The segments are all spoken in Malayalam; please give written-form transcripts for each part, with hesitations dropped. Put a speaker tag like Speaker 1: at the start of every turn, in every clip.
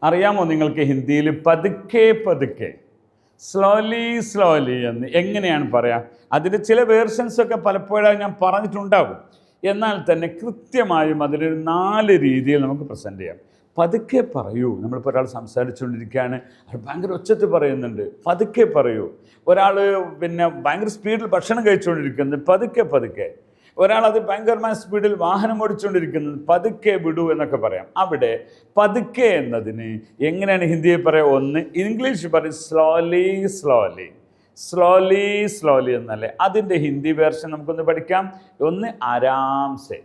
Speaker 1: അറിയാമോ നിങ്ങൾക്ക് ഹിന്ദിയിൽ പതുക്കെ പതുക്കെ, സ്ലോലി സ്ലോലി എന്ന് എങ്ങനെയാണ് പറയുക? അതിൻ്റെ ചില വേർഷൻസൊക്കെ പലപ്പോഴായി ഞാൻ പറഞ്ഞിട്ടുണ്ടാകും. എന്നാൽ തന്നെ കൃത്യമായും അതിലൊരു 4 രീതിയിൽ നമുക്ക് പ്രസൻറ്റ് ചെയ്യാം. പതുക്കെ പറയൂ. നമ്മളിപ്പോൾ ഒരാൾ സംസാരിച്ചുകൊണ്ടിരിക്കുകയാണ്, അത് ഭയങ്കര ഒച്ചത്തിൽ പറയുന്നുണ്ട്, പതുക്കെ പറയൂ. ഒരാൾ ഭയങ്കര സ്പീഡിൽ ഭക്ഷണം കഴിച്ചുകൊണ്ടിരിക്കുന്നത്, പതുക്കെ പതുക്കെ. ഒരാളത് ഭയങ്കരമായ സ്പീഡിൽ വാഹനം ഓടിച്ചുകൊണ്ടിരിക്കുന്നത്, പതുക്കെ വിടൂ എന്നൊക്കെ പറയാം. അവിടെ പതുക്കെ എന്നതിന് എങ്ങനെയാണ് ഹിന്ദിയിൽ പറയുക? ഒന്ന് ഇംഗ്ലീഷ് പറയും സ്ലോലി സ്ലോലി, സ്ലോലി സ്ലോലി എന്നല്ലേ. അതിൻ്റെ ഹിന്ദി വേർഷൻ നമുക്കൊന്ന് പഠിക്കാം. ഒന്ന് ആരാംസെ,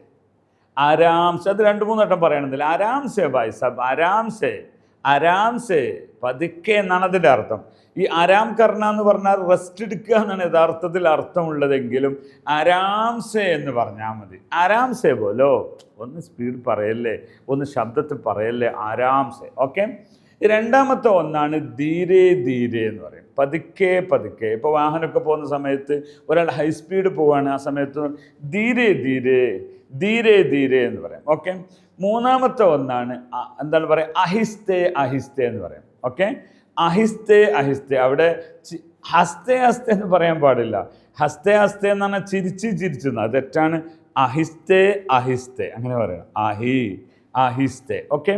Speaker 1: ആരാംസെ. അത് 2-3 വട്ടം പറയണമെന്നില്ല. ആരാംസെ ഭായ് സാബ്, ആരാംസെ, ആരാംസെ, പതുക്കെ എന്നാണ് അതിൻ്റെ അർത്ഥം. ഈ ആരാം കർണ എന്ന് പറഞ്ഞാൽ റെസ്റ്റ് എടുക്കുക എന്നാണ് യഥാർത്ഥത്തിൽ അർത്ഥമുള്ളതെങ്കിലും ആരാംസെ എന്ന് പറഞ്ഞാൽ മതി. ആരാംസെ പോലോ, ഒന്ന് സ്പീഡ് പറയല്ലേ, ഒന്ന് ശബ്ദത്തിൽ പറയല്ലേ, ആരാംസെ. ഓക്കെ. രണ്ടാമത്തെ ഒന്നാണ് ധീരെ ധീരെ എന്ന് പറയും, പതുക്കെ പതുക്കെ. ഇപ്പോൾ വാഹനമൊക്കെ പോകുന്ന സമയത്ത് ഒരാൾ ഹൈ സ്പീഡ് പോവുകയാണ്, ആ സമയത്ത് ധീരെ ധീരെ, ധീരെ ധീരെ എന്ന് പറയാം. ഓക്കെ. മൂന്നാമത്തെ ഒന്നാണ് എന്താണ് പറയുക, അഹിസ്തേ അഹിസ്തേ എന്ന് പറയും. ഓക്കെ. അഹിസ്തേ അഹിസ്തേ. അവിടെ ഹസ്തേ ഹസ്തേ എന്ന് പറയാൻ പാടില്ല. ഹസ്തേ ഹസ്തേ എന്ന് പറഞ്ഞാൽ ചിരിച്ച് ചിരിച്ചെന്ന്, അത് തെറ്റാണ്. അഹിസ്തേ അഹിസ്തേ അങ്ങനെ പറയണം. അഹിസ്തേ. ഓക്കെ.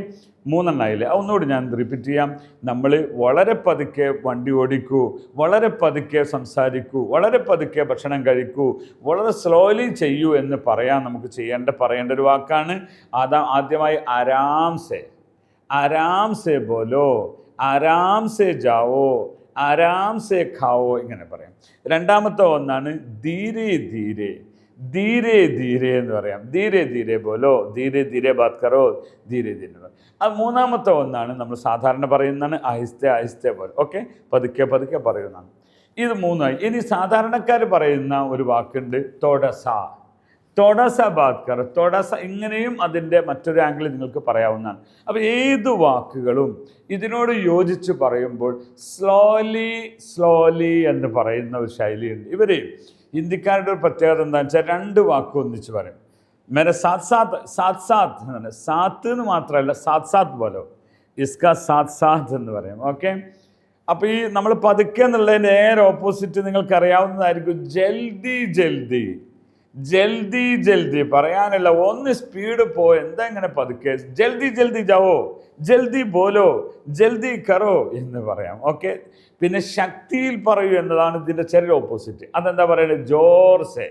Speaker 1: 3 എണ്ണമായില്ലേ? ഒന്നുകൂടി ഞാൻ റിപ്പീറ്റ് ചെയ്യാം. നമ്മൾ വളരെ പതുക്കെ വണ്ടി ഓടിക്കൂ, വളരെ പതുക്കെ സംസാരിക്കൂ, വളരെ പതുക്കെ ഭക്ഷണം കഴിക്കൂ, വളരെ സ്ലോലി ചെയ്യൂ എന്ന് പറയാൻ നമുക്ക് പറയേണ്ട ഒരു വാക്കാണ്. ആദ്യമായി ആരാംസെ, ആരാംസെ ബോലോ, ആരാംസെ ജാവോ, ആരാംസെ ഖാവോ, ഇങ്ങനെ പറയാം. രണ്ടാമത്തെ ഒന്നാണ് ധീരെ ധീരെ, ധീരെ ധീരെ എന്ന് പറയാം. ധീരെ ധീരെ ബോലോ, ധീരെ ധീരെ ബാത് കറോ, ധീരെ ധീരെ. അത് മൂന്നാമത്തെ ഒന്നാണ് നമ്മൾ സാധാരണ പറയുന്നതാണ് ആഹിസ്തേ ആഹിസ്തേ പോലെ. ഓക്കെ. പതുക്കെ പതുക്കെ പറയുന്നതാണ്. ഇത് 3ആയി. ഇനി സാധാരണക്കാർ പറയുന്ന ഒരു വാക്കുണ്ട് തൊടസ, തൊടസ ബാത് കർ, തൊടസ. ഇങ്ങനെയും അതിൻ്റെ മറ്റൊരു ആംഗിൾ നിങ്ങൾക്ക് പറയാവുന്നതാണ്. അപ്പോൾ ഏത് വാക്കുകളും ഇതിനോട് യോജിച്ച് പറയുമ്പോൾ സ്ലോലി സ്ലോലി എന്ന് പറയുന്ന ഒരു ശൈലിയുണ്ട്. ഇവർ ഹിന്ദിക്കാരുടെ ഒരു പ്രത്യേകത എന്താണെന്ന് വെച്ചാൽ 2 വാക്ക് ഒന്നിച്ച് പറയും. മേരെ സാത്ത് സാത്ത്, സാത്ത് സാത്ത് എന്നാണ്, സാത്ത് എന്ന് മാത്രമല്ല സാത്ത് സാത്ത് പോലോ, ഇസ്കാ സാത്ത് സാത്ത് എന്ന് പറയും. ഓക്കെ. അപ്പോൾ ഈ നമ്മൾ പതുക്കെ എന്നുള്ളതിൻ്റെ നേരെ ഓപ്പോസിറ്റ് നിങ്ങൾക്ക് അറിയാവുന്നതായിരിക്കും ജൽദി ജൽദി, ജൽദി ജൽദി. പറയാനല്ല, ഒന്ന് സ്പീഡ് എന്താ ഇങ്ങനെ പതുക്കെ, ജൽദി ജൽദി ജാവോ, ജൽദി ബോലോ, ജൽദി കറോ എന്ന് പറയാം. ഓക്കെ. പിന്നെ ശക്തിയിൽ പറയൂ എന്നതാണ് ഇതിൻ്റെ ചെറിയ ഓപ്പോസിറ്റ്. അതെന്താ പറയുന്നത്? ജോർസെ,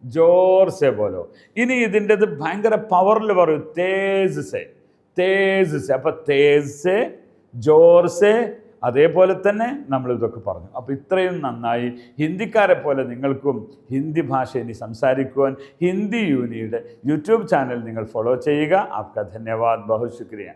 Speaker 1: ജോർസെ ബോലോ. ഇനി ഇതിൻ്റെത് ഭയങ്കര പവറിൽ പറയൂ, തേസ് സെ, തേസ് സെ. അപ്പം തേസ്, ജോർസെ, അതേപോലെ തന്നെ നമ്മളിതൊക്കെ പറഞ്ഞു. അപ്പോൾ ഇത്രയും നന്നായി ഹിന്ദിക്കാരെ പോലെ നിങ്ങൾക്കും ഹിന്ദി ഭാഷ ഇനി സംസാരിക്കുവാൻ ഹിന്ദി യൂനിയുടെ യൂട്യൂബ് ചാനൽ നിങ്ങൾ ഫോളോ ചെയ്യുക. ആപ്കാ ധന്യവാദ്, ബഹുത് ശുക്രിയ.